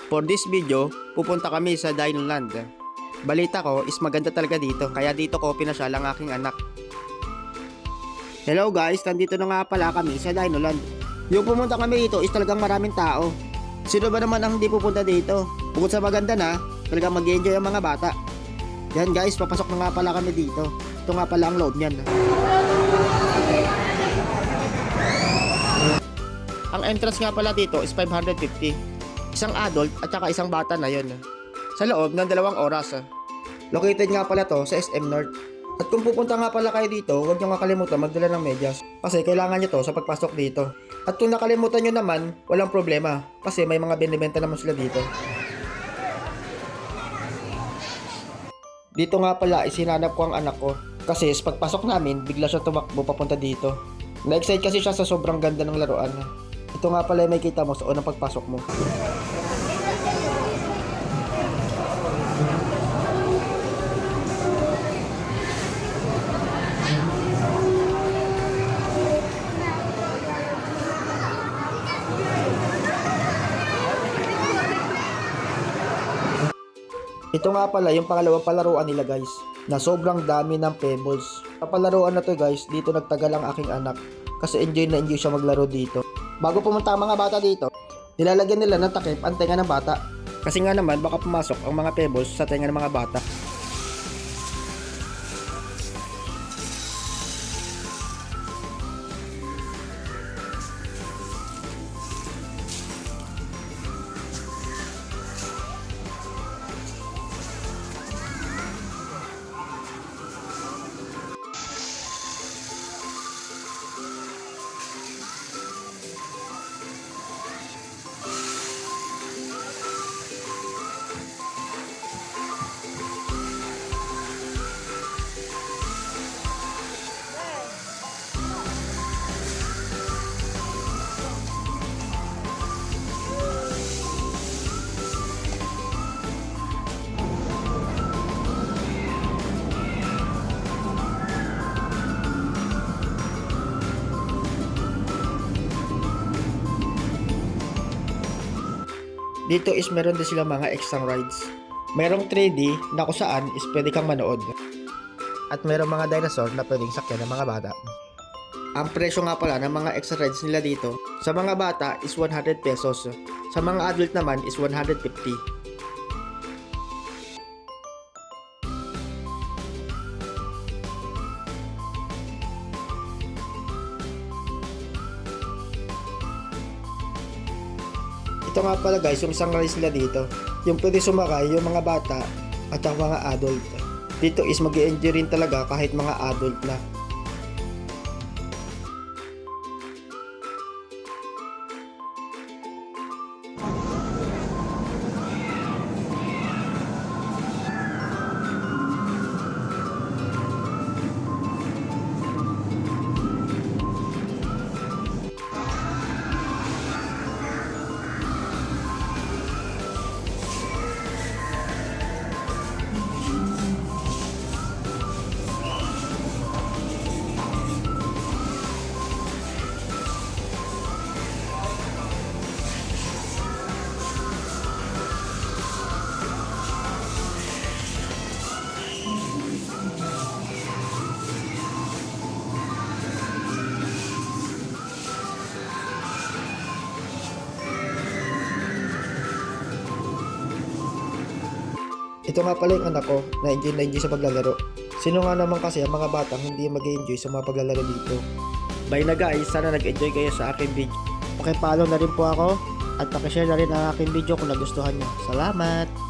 For this video, pupunta kami sa Dinoland. Balita ko is maganda talaga dito, kaya dito ko pinasyal ang aking anak. Hello guys, nandito na nga pala kami sa Dinoland. Yung pumunta kami dito is talagang maraming tao. Sino ba naman ang hindi pupunta dito? Bukod sa maganda na, talagang mag-enjoy ang mga bata. Yan guys, papasok na nga pala kami dito. Ito nga pala ang loob niyan. Ang entrance nga pala dito is 550. Isang adult at saka isang bata na yon. Sa loob ng 2 oras. Located nga pala to sa SM North. At kung pupunta nga pala kayo dito, huwag nyo nga kalimutan magdala ng medyas. Kasi kailangan nyo to sa pagpasok dito. At kung nakalimutan nyo naman, walang problema. Kasi may mga binibenta naman sila dito. Dito nga pala isinanap ko ang anak ko. Kasi sa pagpasok namin, bigla siya tumakbo papunta dito. Na-excite kasi siya sa sobrang ganda ng laruan. Ito nga pala may kita mo sa unang pagpasok mo. Ito nga pala yung pangalawang palaruan nila guys, na sobrang dami ng pebbles. Sa palaruan na to guys, dito nagtagal ang aking anak kasi enjoy na enjoy siya maglaro dito. Bago pumunta ang mga bata dito, nilalagyan nila ng takip ang tenga ng bata. Kasi nga naman baka pumasok ang mga pebbles sa tenga ng mga bata. Dito is meron din sila mga extra rides. Merong 3D na kung saan is pwede kang manood. At merong mga dinosaur na pwedeng sakyan ng mga bata. Ang presyo nga pala ng mga extra rides nila dito, sa mga bata is 100 pesos. Sa mga adult naman is 150. Ito nga pala guys, yung isang rides nila dito, yung pwede sumakay yung mga bata at ang mga adult. Dito is mag-i-enjoy rin talaga kahit mga adult na. Ito nga pala yung anak ko na enjoy sa paglalaro. Sino nga naman kasi ang mga batang hindi mag-enjoy sa mga paglalaro dito. Bye na guys, sana nag-enjoy kayo sa aking video. Pakipollow na rin po ako at pakishare na rin ang aking video kung nagustuhan nyo. Salamat!